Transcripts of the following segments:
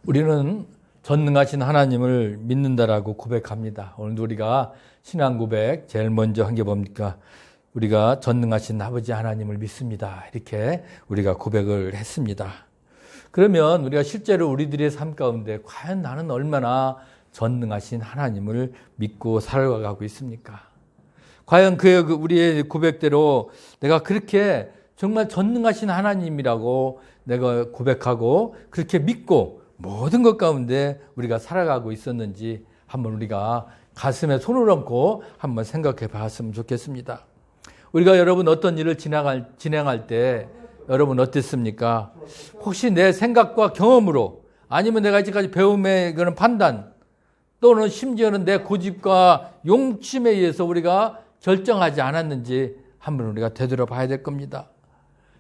우리는 전능하신 하나님을 믿는다라고 고백합니다. 오늘도 우리가 신앙 고백 제일 먼저 한 게 뭡니까? 우리가 전능하신 아버지 하나님을 믿습니다. 이렇게 우리가 고백을 했습니다. 그러면 우리가 실제로 우리들의 삶 가운데 과연 나는 얼마나 전능하신 하나님을 믿고 살아가고 있습니까? 과연 우리의 고백대로 내가 그렇게 정말 전능하신 하나님이라고 내가 고백하고 그렇게 믿고 모든 것 가운데 우리가 살아가고 있었는지 한번 우리가 가슴에 손을 얹고 한번 생각해 봤으면 좋겠습니다. 우리가 여러분 어떤 일을 진행할 때 여러분 어땠습니까? 혹시 내 생각과 경험으로 아니면 내가 이제까지 배움의 그런 판단 또는 심지어는 내 고집과 용심에 의해서 우리가 결정하지 않았는지 한번 우리가 되돌아봐야 될 겁니다.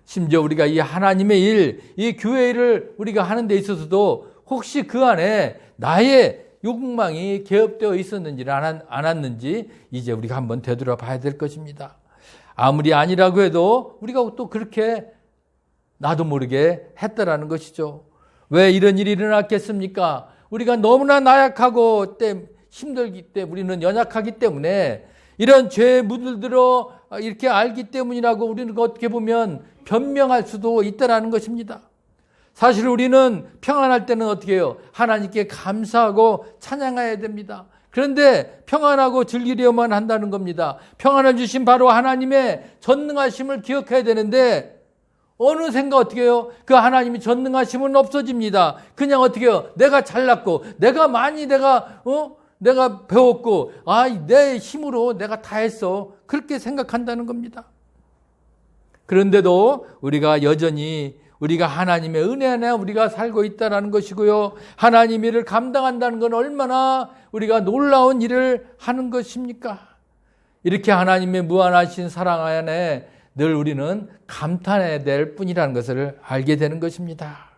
심지어 우리가 이 하나님의 일, 이 교회 일을 우리가 하는 데 있어서도 혹시 그 안에 나의 욕망이 개입되어 있었는지 않았는지 이제 우리가 한번 되돌아봐야 될 것입니다. 아무리 아니라고 해도 우리가 또 그렇게 나도 모르게 했다라는 것이죠. 왜 이런 일이 일어났겠습니까? 우리가 너무나 나약하고 힘들기 때문에 우리는 연약하기 때문에 이런 죄에 물들어 이렇게 알기 때문이라고 우리는 어떻게 보면 변명할 수도 있다라는 것입니다. 사실 우리는 평안할 때는 어떻게 해요? 하나님께 감사하고 찬양해야 됩니다. 그런데 평안하고 즐기려만 한다는 겁니다. 평안을 주신 바로 하나님의 전능하심을 기억해야 되는데 어느샌가 어떻게 해요? 그 하나님이 전능하심은 없어집니다. 그냥 어떻게 해요? 내가 잘났고 내가 배웠고 내 힘으로 내가 다 했어. 그렇게 생각한다는 겁니다. 그런데도 우리가 여전히 우리가 하나님의 은혜 안에 우리가 살고 있다는 것이고요. 하나님의 일을 감당한다는 건 얼마나 우리가 놀라운 일을 하는 것입니까? 이렇게 하나님의 무한하신 사랑 안에 늘 우리는 감탄해야 될 뿐이라는 것을 알게 되는 것입니다.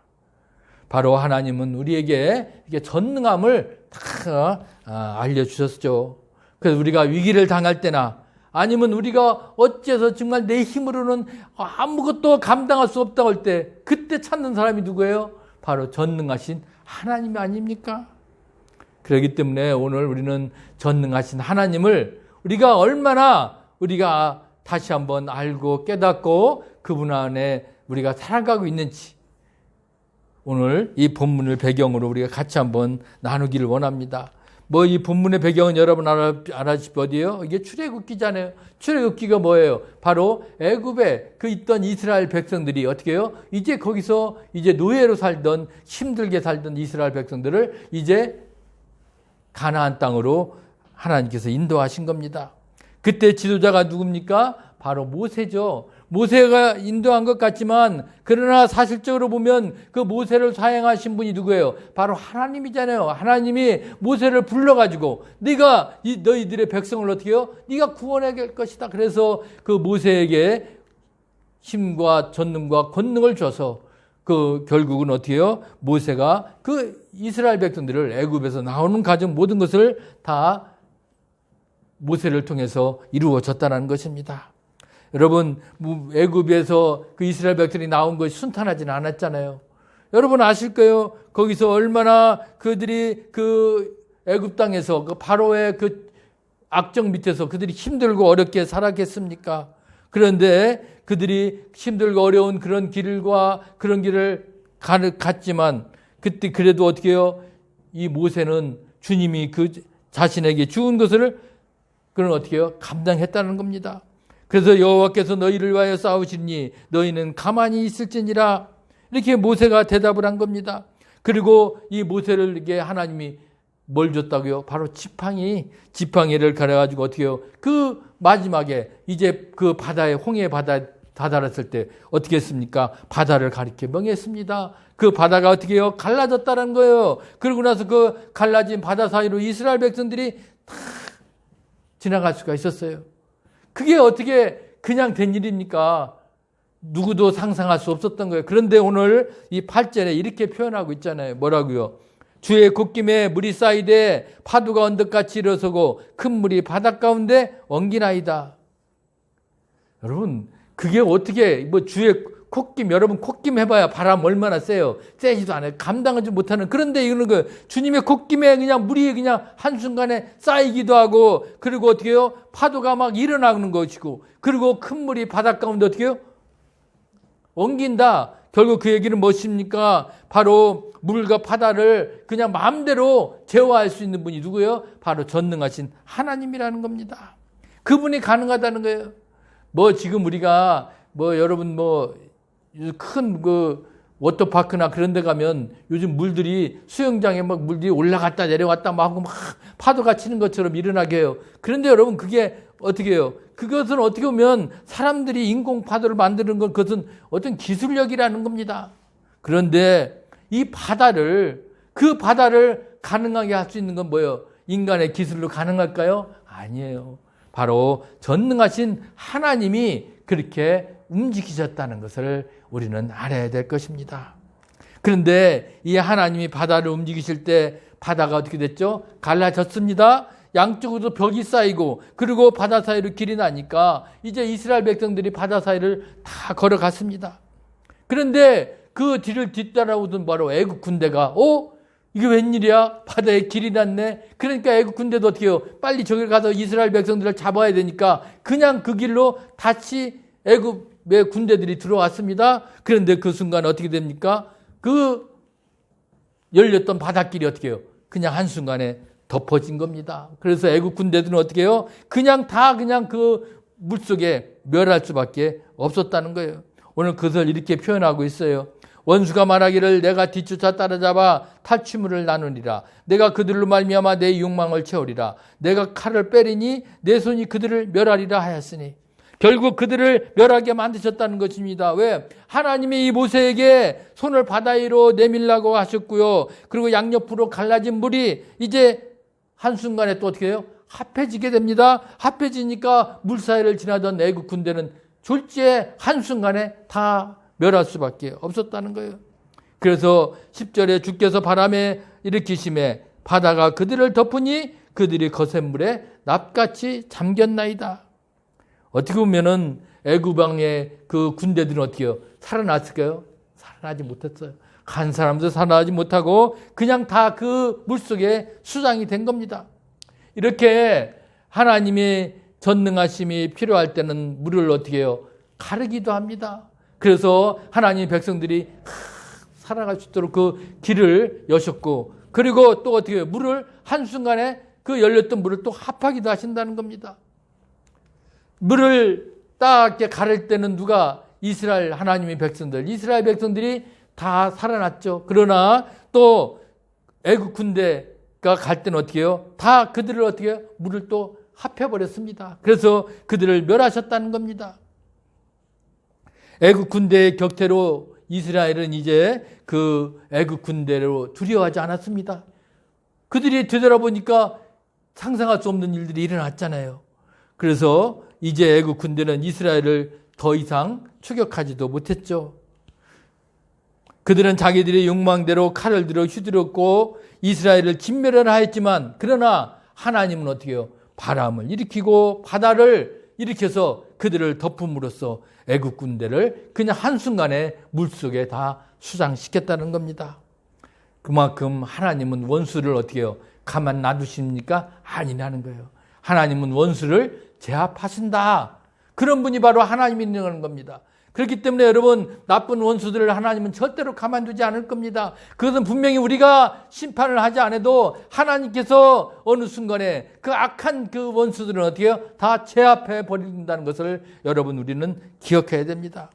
바로 하나님은 우리에게 이렇게 전능함을 다 알려주셨죠. 그래서 우리가 위기를 당할 때나 아니면 우리가 어째서 정말 내 힘으로는 아무것도 감당할 수 없다고 할 때 그때 찾는 사람이 누구예요? 바로 전능하신 하나님 아닙니까? 그렇기 때문에 오늘 우리는 전능하신 하나님을 우리가 얼마나 우리가 다시 한번 알고 깨닫고 그분 안에 우리가 살아가고 있는지 오늘 이 본문을 배경으로 우리가 같이 한번 나누기를 원합니다. 이 본문의 배경은 여러분 알아주시고 어디예요? 이게 출애굽기잖아요. 출애굽기가 뭐예요? 바로 애굽에 있던 이스라엘 백성들이 어떻게 해요? 이제 거기서 이제 노예로 살던 힘들게 살던 이스라엘 백성들을 이제 가나안 땅으로 하나님께서 인도하신 겁니다. 그때 지도자가 누굽니까? 바로 모세죠. 모세가 인도한 것 같지만 그러나 사실적으로 보면 그 모세를 사용하신 분이 누구예요? 바로 하나님이잖아요. 하나님이 모세를 불러가지고 네가 너희들의 백성을 어떻게 해요? 네가 구원할 것이다. 그래서 그 모세에게 힘과 전능과 권능을 줘서 결국은 어떻게 해요? 모세가 그 이스라엘 백성들을 애굽에서 나오는 과정 모든 것을 다 모세를 통해서 이루어졌다는 것입니다. 여러분, 애굽에서 그 이스라엘 백성이 나온 것이 순탄하지는 않았잖아요. 여러분 아실 거예요. 거기서 얼마나 그들이 애굽 땅에서 바로의 악정 밑에서 그들이 힘들고 어렵게 살았겠습니까? 그런데 그들이 힘들고 어려운 그런 길을 갔지만 그때 그래도 어떻게 해요? 이 모세는 주님이 자신에게 주은 것을 그는 어떻게 해요? 감당했다는 겁니다. 그래서 여호와께서 너희를 위하여 싸우시니 너희는 가만히 있을지니라 이렇게 모세가 대답을 한 겁니다. 그리고 이 모세를 이게 하나님이 뭘 줬다고요? 바로 지팡이를 가려가지고 어떻게 해요? 마지막에 이제 홍해 바다에 다다랐을 때 어떻게 했습니까? 바다를 가리켜 명했습니다. 그 바다가 어떻게 해요? 갈라졌다는 거예요. 그러고 나서 갈라진 바다 사이로 이스라엘 백성들이 다 지나갈 수가 있었어요. 그게 어떻게 그냥 된 일입니까? 누구도 상상할 수 없었던 거예요. 그런데 오늘 이 8절에 이렇게 표현하고 있잖아요. 뭐라고요? 주의 곶김에 물이 쌓이되 파도가 언덕같이 일어서고 큰 물이 바닷 가운데 엉기나이다. 여러분 그게 어떻게 주의 콧김, 여러분 콧김 해봐야 바람 얼마나 세요. 세지도 않아요. 감당하지 못하는. 그런데 이거는 주님의 콧김에 그냥 물이 그냥 한순간에 쌓이기도 하고, 그리고 어떻게 해요? 파도가 막 일어나는 것이고, 그리고 큰 물이 바닷 가운데 어떻게 해요? 엉긴다. 결국 그 얘기는 무엇입니까? 바로 물과 바다를 그냥 마음대로 제어할 수 있는 분이 누구예요? 바로 전능하신 하나님이라는 겁니다. 그분이 가능하다는 거예요. 지금 우리가 여러분 큰 워터파크나 그런 데 가면 요즘 물들이 수영장에 막 물들이 올라갔다 내려갔다 막 하고 막 파도가 치는 것처럼 일어나게 해요. 그런데 여러분 그게 어떻게 해요? 그것은 어떻게 보면 사람들이 인공 파도를 만드는 건 그것은 어떤 기술력이라는 겁니다. 그런데 그 바다를 가능하게 할 수 있는 건 뭐예요? 인간의 기술로 가능할까요? 아니에요. 바로 전능하신 하나님이 그렇게 움직이셨다는 것을 우리는 알아야 될 것입니다. 그런데 이 하나님이 바다를 움직이실 때 바다가 어떻게 됐죠? 갈라졌습니다. 양쪽으로 벽이 쌓이고, 그리고 바다 사이로 길이 나니까 이제 이스라엘 백성들이 바다 사이를 다 걸어갔습니다. 그런데 그 뒤를 뒤따라오던 바로 애국 군대가 이게 웬일이야? 바다에 길이 났네. 그러니까 애국 군대도 어떻게 해요? 빨리 저기 가서 이스라엘 백성들을 잡아야 되니까 그냥 그 길로 다시 애국의 군대들이 들어왔습니다. 그런데 그 순간 어떻게 됩니까? 그 열렸던 바닷길이 어떻게 해요? 그냥 한순간에 덮어진 겁니다. 그래서 애국 군대들은 어떻게 해요? 그냥 그 물속에 멸할 수밖에 없었다는 거예요. 오늘 그것을 이렇게 표현하고 있어요. 원수가 말하기를 내가 뒤쫓아 따라잡아 탈취물을 나누리라. 내가 그들로 말미암아 내 욕망을 채우리라. 내가 칼을 빼리니 내 손이 그들을 멸하리라 하였으니. 결국 그들을 멸하게 만드셨다는 것입니다. 왜? 하나님이 이 모세에게 손을 바다 위로 내밀라고 하셨고요. 그리고 양옆으로 갈라진 물이 이제 한순간에 또 어떻게 해요? 합해지게 됩니다. 합해지니까 물 사이를 지나던 애국 군대는 졸지에 한순간에 다 멸할 수밖에 없었다는 거예요. 그래서 10절에 주께서 바람에 일으키심에 바다가 그들을 덮으니 그들이 거센 물에 납같이 잠겼나이다. 어떻게 보면은 애굽왕의 그 군대들은 어떻게 해요? 살아났을까요? 살아나지 못했어요. 간 사람도 살아나지 못하고 그냥 다 그 물속에 수장이 된 겁니다. 이렇게 하나님의 전능하심이 필요할 때는 물을 어떻게 해요? 가르기도 합니다. 그래서 하나님 백성들이 살아갈 수 있도록 그 길을 여셨고, 그리고 또 어떻게 해요? 물을 한순간에 그 열렸던 물을 또 합하기도 하신다는 겁니다. 물을 딱 가를 때는 누가? 이스라엘 하나님의 백성들, 이스라엘 백성들이 다 살아났죠. 그러나 또 애국 군대가 갈 때는 어떻게 해요? 다 그들을 어떻게 해요? 물을 또 합해버렸습니다. 그래서 그들을 멸하셨다는 겁니다. 애국 군대의 격퇴로 이스라엘은 이제 그 애국 군대로 두려워하지 않았습니다. 그들이 되돌아보니까 상상할 수 없는 일들이 일어났잖아요. 그래서 이제 애국 군대는 이스라엘을 더 이상 추격하지도 못했죠. 그들은 자기들의 욕망대로 칼을 들어 휘두르고 이스라엘을 진멸하려 하였지만, 그러나 하나님은 어떻게 해요? 바람을 일으키고 바다를 일으켜서 그들을 덮음으로써 애국 군대를 그냥 한순간에 물속에 다 수장시켰다는 겁니다. 그만큼 하나님은 원수를 어떻게 해요? 가만 놔두십니까? 아니라는 거예요. 하나님은 원수를 제압하신다. 그런 분이 바로 하나님이라는 겁니다. 그렇기 때문에 여러분, 나쁜 원수들을 하나님은 절대로 가만두지 않을 겁니다. 그것은 분명히 우리가 심판을 하지 않아도 하나님께서 어느 순간에 그 악한 그 원수들은 어떻게 해요? 다 제압해 버린다는 것을 여러분 우리는 기억해야 됩니다.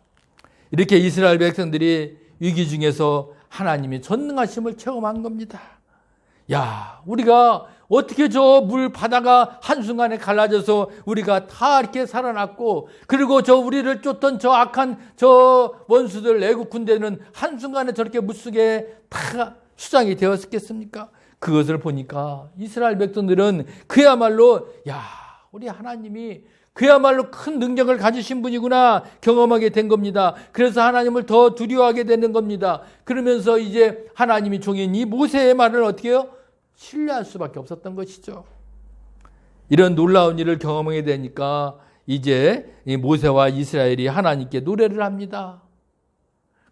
이렇게 이스라엘 백성들이 위기 중에서 하나님의 전능하심을 체험한 겁니다. 야, 우리가 어떻게 저 물 바다가 한순간에 갈라져서 우리가 다 이렇게 살아났고, 그리고 저 우리를 쫓던 저 악한 저 원수들 애국 군대는 한순간에 저렇게 물속에 다 수장이 되었겠습니까? 그것을 보니까 이스라엘 백성들은 그야말로 야, 우리 하나님이 그야말로 큰 능력을 가지신 분이구나 경험하게 된 겁니다. 그래서 하나님을 더 두려워하게 되는 겁니다. 그러면서 이제 하나님이 종인 이 모세의 말을 어떻게 해요? 신뢰할 수밖에 없었던 것이죠. 이런 놀라운 일을 경험하게 되니까 이제 이 모세와 이스라엘이 하나님께 노래를 합니다.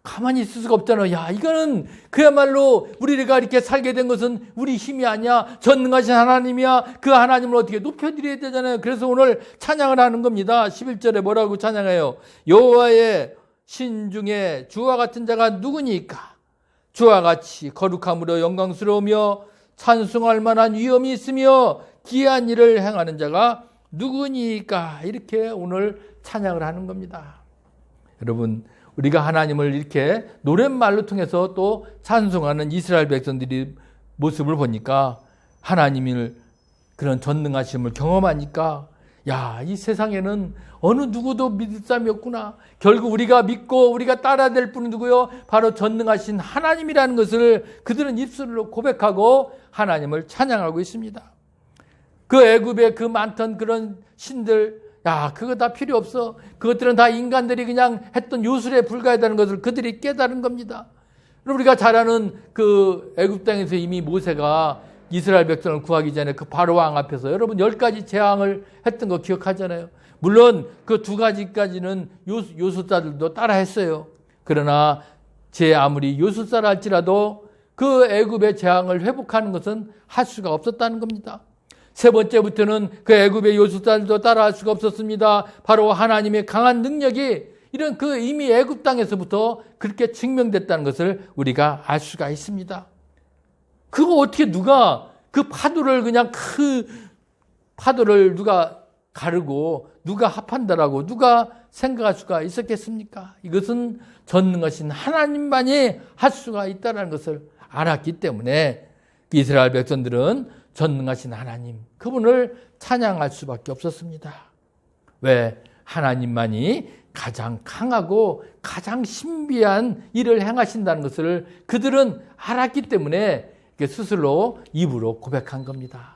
가만히 있을 수가 없잖아요. 야, 이거는 그야말로 우리가 이렇게 살게 된 것은 우리 힘이 아니야. 전능하신 하나님이야. 그 하나님을 어떻게 높여드려야 되잖아요. 그래서 오늘 찬양을 하는 겁니다. 11절에 뭐라고 찬양해요? 여호와의 신 중에 주와 같은 자가 누구니까? 주와 같이 거룩함으로 영광스러우며 찬송할 만한 위엄이 있으며 기이한 일을 행하는 자가 누구니까? 이렇게 오늘 찬양을 하는 겁니다. 여러분, 우리가 하나님을 이렇게 노랫말로 통해서 또 찬송하는 이스라엘 백성들의 모습을 보니까 하나님을 그런 전능하심을 경험하니까 야, 이 세상에는 어느 누구도 믿을 사람이 없구나. 결국 우리가 믿고 우리가 따라야 될 분은 누구요? 바로 전능하신 하나님이라는 것을 그들은 입술로 고백하고 하나님을 찬양하고 있습니다. 그 애굽의 그 많던 그런 신들, 야, 그거 다 필요 없어. 그것들은 다 인간들이 그냥 했던 요술에 불과하다는 것을 그들이 깨달은 겁니다. 우리가 잘 아는 그 애굽 땅에서 이미 모세가 이스라엘 백성을 구하기 전에 그 바로 왕 앞에서 여러분 10가지 재앙을 했던 거 기억하잖아요. 물론 그 2가지까지는 요술사들도 따라 했어요. 그러나 제 아무리 요술사라 할지라도 그 애굽의 재앙을 회복하는 것은 할 수가 없었다는 겁니다. 세 번째부터는 그 애굽의 요술사들도 따라할 수가 없었습니다. 바로 하나님의 강한 능력이 이런 그 이미 애굽 땅에서부터 그렇게 증명됐다는 것을 우리가 알 수가 있습니다. 그거 어떻게 누가 그 파도를 그냥 그 파도를 누가 가르고 누가 합한다라고 누가 생각할 수가 있었겠습니까? 이것은 전능하신 하나님만이 할 수가 있다는 것을 알았기 때문에 이스라엘 백성들은 전능하신 하나님, 그분을 찬양할 수밖에 없었습니다. 왜? 하나님만이 가장 강하고 가장 신비한 일을 행하신다는 것을 그들은 알았기 때문에 스스로 입으로 고백한 겁니다.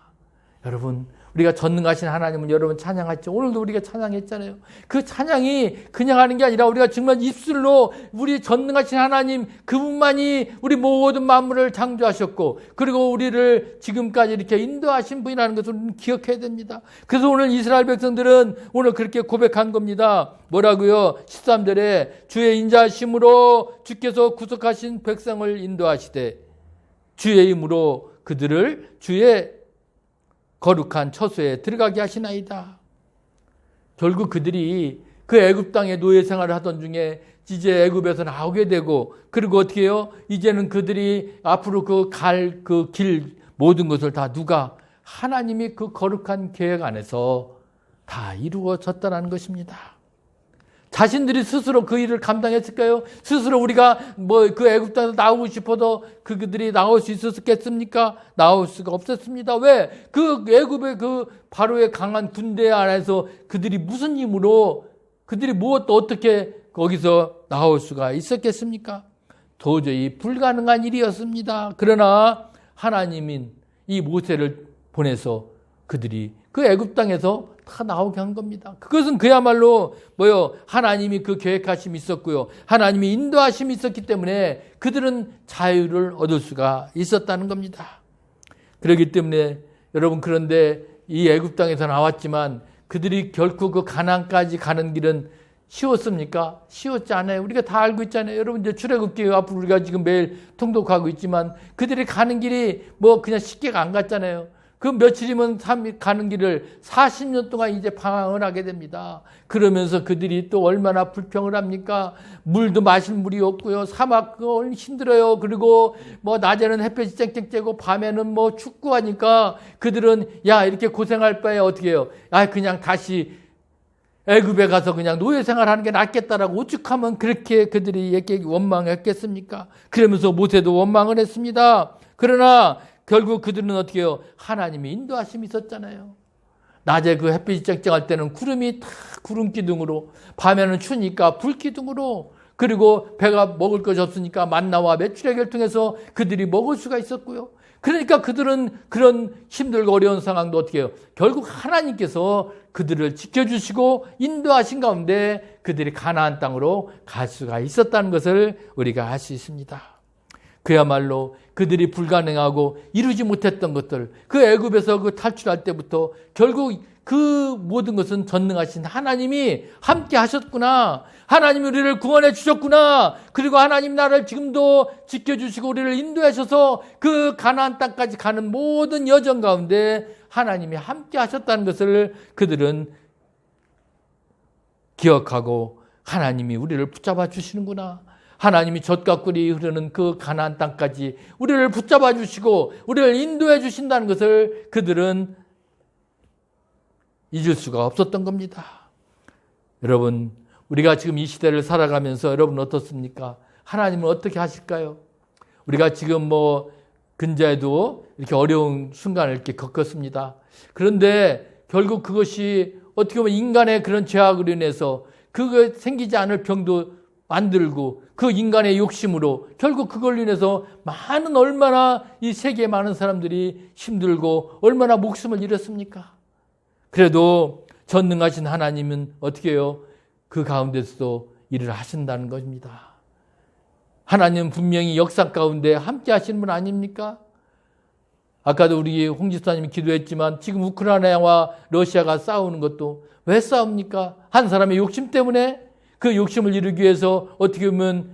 여러분, 우리가 전능하신 하나님은 여러분 찬양했죠. 오늘도 우리가 찬양했잖아요. 그 찬양이 그냥 하는 게 아니라 우리가 정말 입술로 우리 전능하신 하나님 그분만이 우리 모든 만물을 창조하셨고 그리고 우리를 지금까지 이렇게 인도하신 분이라는 것을 기억해야 됩니다. 그래서 오늘 이스라엘 백성들은 오늘 그렇게 고백한 겁니다. 뭐라고요? 13절에 주의 인자하심으로 주께서 구속하신 백성을 인도하시되 주의 힘으로 그들을 주의 거룩한 처소에 들어가게 하시나이다. 결국 그들이 그 애굽 땅에 노예 생활을 하던 중에 이제 애굽에서 나오게 되고 그리고 어떻게 해요? 이제는 그들이 앞으로 그 갈 그 길 모든 것을 다 누가 하나님이 그 거룩한 계획 안에서 다 이루어졌다는 것입니다. 자신들이 스스로 그 일을 감당했을까요? 스스로 우리가 그 애굽 땅에서 나오고 싶어도 그들이 나올 수 있었겠습니까? 나올 수가 없었습니다. 왜? 그 애굽의 그 바로의 강한 군대 안에서 그들이 무슨 힘으로 그들이 무엇도 어떻게 거기서 나올 수가 있었겠습니까? 도저히 불가능한 일이었습니다. 그러나 하나님인 이 모세를 보내서 그들이 그 애굽 땅에서 다 나오게 한 겁니다. 그것은 그야말로 하나님이 그 계획하심이 있었고요. 하나님이 인도하심이 있었기 때문에 그들은 자유를 얻을 수가 있었다는 겁니다. 그렇기 때문에 여러분, 그런데 이 애굽 땅에서 나왔지만 그들이 결코 그 가나안까지 가는 길은 쉬웠습니까? 쉬웠지 않아요. 우리가 다 알고 있잖아요. 여러분, 이제 출애굽기 앞으로 우리가 지금 매일 통독하고 있지만 그들이 가는 길이 그냥 쉽게가 안 갔잖아요. 그 며칠이면 가는 길을 40년 동안 이제 방황을 하게 됩니다. 그러면서 그들이 또 얼마나 불평을 합니까? 물도 마실 물이 없고요. 사막 힘들어요. 그리고 낮에는 햇볕이 쨍쨍 쬐고 밤에는 춥고 하니까 그들은 이렇게 고생할 바에 어떻게 해요? 그냥 다시 애굽에 가서 그냥 노예 생활하는 게 낫겠다라고 오죽하면 그렇게 그들이 원망했겠습니까? 그러면서 모세도 원망을 했습니다. 그러나 결국 그들은 어떻게 해요? 하나님의 인도하심이 있었잖아요. 낮에 그 햇빛이 쨍쨍할 때는 구름이 다 구름 기둥으로, 밤에는 추니까 불 기둥으로, 그리고 배가 먹을 것이 없으니까 만나와 메추라기를 통해서 그들이 먹을 수가 있었고요. 그러니까 그들은 그런 힘들고 어려운 상황도 어떻게 해요? 결국 하나님께서 그들을 지켜주시고 인도하신 가운데 그들이 가나안 땅으로 갈 수가 있었다는 것을 우리가 알 수 있습니다. 그야말로 그들이 불가능하고 이루지 못했던 것들, 그 애굽에서 그 탈출할 때부터 결국 그 모든 것은 전능하신 하나님이 함께 하셨구나. 하나님이 우리를 구원해 주셨구나. 그리고 하나님 나라를 지금도 지켜주시고 우리를 인도하셔서 그 가나안 땅까지 가는 모든 여정 가운데 하나님이 함께 하셨다는 것을 그들은 기억하고 하나님이 우리를 붙잡아 주시는구나. 하나님이 젖과 꿀이 흐르는 그 가나안 땅까지 우리를 붙잡아 주시고 우리를 인도해 주신다는 것을 그들은 잊을 수가 없었던 겁니다. 여러분, 우리가 지금 이 시대를 살아가면서 여러분 어떻습니까? 하나님은 어떻게 하실까요? 우리가 지금 근자에도 이렇게 어려운 순간을 이렇게 겪었습니다. 그런데 결국 그것이 어떻게 보면 인간의 그런 죄악으로 인해서 그거 생기지 않을 병도 만들고 그 인간의 욕심으로 결국 그걸로 인해서 얼마나 이 세계에 많은 사람들이 힘들고 얼마나 목숨을 잃었습니까? 그래도 전능하신 하나님은 어떻게 해요? 그 가운데서도 일을 하신다는 것입니다. 하나님은 분명히 역사 가운데 함께 하시는 분 아닙니까? 아까도 우리 홍 집사님이 기도했지만 지금 우크라이나와 러시아가 싸우는 것도 왜 싸웁니까? 한 사람의 욕심 때문에 그 욕심을 이루기 위해서 어떻게 보면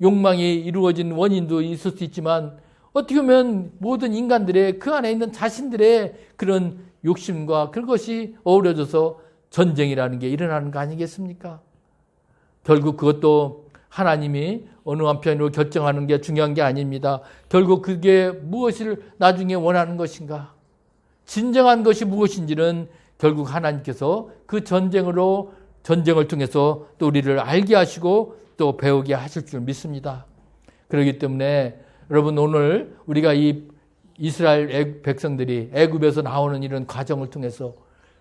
욕망이 이루어진 원인도 있을 수 있지만 어떻게 보면 모든 인간들의 그 안에 있는 자신들의 그런 욕심과 그것이 어우러져서 전쟁이라는 게 일어나는 거 아니겠습니까? 결국 그것도 하나님이 어느 한편으로 결정하는 게 중요한 게 아닙니다. 결국 그게 무엇을 나중에 원하는 것인가? 진정한 것이 무엇인지는 결국 하나님께서 그 전쟁을 통해서 또 우리를 알게 하시고 또 배우게 하실 줄 믿습니다. 그렇기 때문에 여러분 오늘 우리가 이 이스라엘 백성들이 애굽에서 나오는 이런 과정을 통해서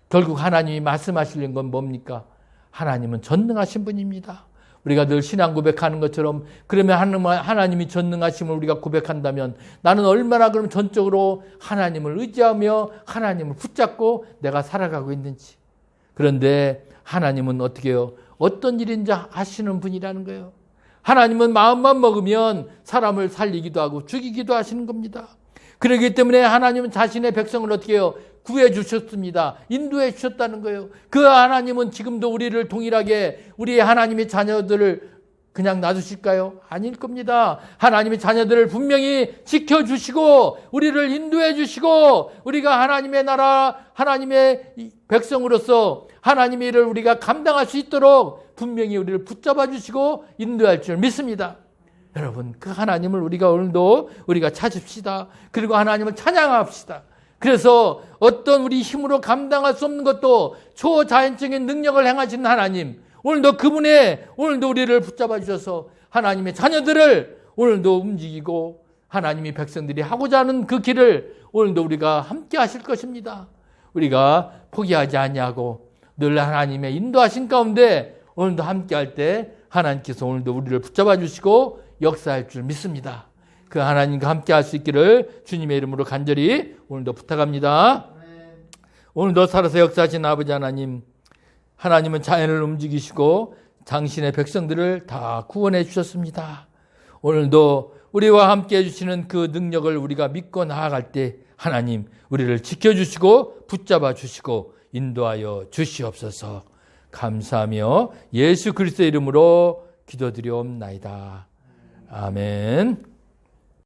결국 하나님이 말씀하시는 건 뭡니까? 하나님은 전능하신 분입니다. 우리가 늘 신앙 고백하는 것처럼 그러면 하나님이 전능하심을 우리가 고백한다면 나는 얼마나 그럼 전적으로 하나님을 의지하며 하나님을 붙잡고 내가 살아가고 있는지. 그런데 하나님은 어떻게 해요? 어떤 일인지 하시는 분이라는 거예요. 하나님은 마음만 먹으면 사람을 살리기도 하고 죽이기도 하시는 겁니다. 그렇기 때문에 하나님은 자신의 백성을 어떻게 해요? 구해 주셨습니다. 인도해 주셨다는 거예요. 그 하나님은 지금도 우리를 동일하게 우리 하나님의 자녀들을 그냥 놔두실까요? 아닐 겁니다. 하나님의 자녀들을 분명히 지켜주시고 우리를 인도해 주시고 우리가 하나님의 나라 하나님의 백성으로서 하나님의 일을 우리가 감당할 수 있도록 분명히 우리를 붙잡아 주시고 인도할 줄 믿습니다. 여러분 그 하나님을 우리가 오늘도 우리가 찾읍시다. 그리고 하나님을 찬양합시다. 그래서 어떤 우리 힘으로 감당할 수 없는 것도 초자연적인 능력을 행하시는 하나님 오늘도 오늘도 우리를 붙잡아 주셔서 하나님의 자녀들을 오늘도 움직이고 하나님의 백성들이 하고자 하는 그 길을 오늘도 우리가 함께 하실 것입니다. 우리가 포기하지 아니하고 늘 하나님의 인도하신 가운데 오늘도 함께 할 때 하나님께서 오늘도 우리를 붙잡아 주시고 역사할 줄 믿습니다. 그 하나님과 함께 할 수 있기를 주님의 이름으로 간절히 오늘도 부탁합니다. 오늘도 살아서 역사하신 아버지 하나님, 하나님은 자연을 움직이시고 당신의 백성들을 다 구원해 주셨습니다. 오늘도 우리와 함께 해주시는 그 능력을 우리가 믿고 나아갈 때 하나님 우리를 지켜주시고 붙잡아 주시고 인도하여 주시옵소서. 감사하며 예수 그리스도의 이름으로 기도드리옵나이다. 아멘.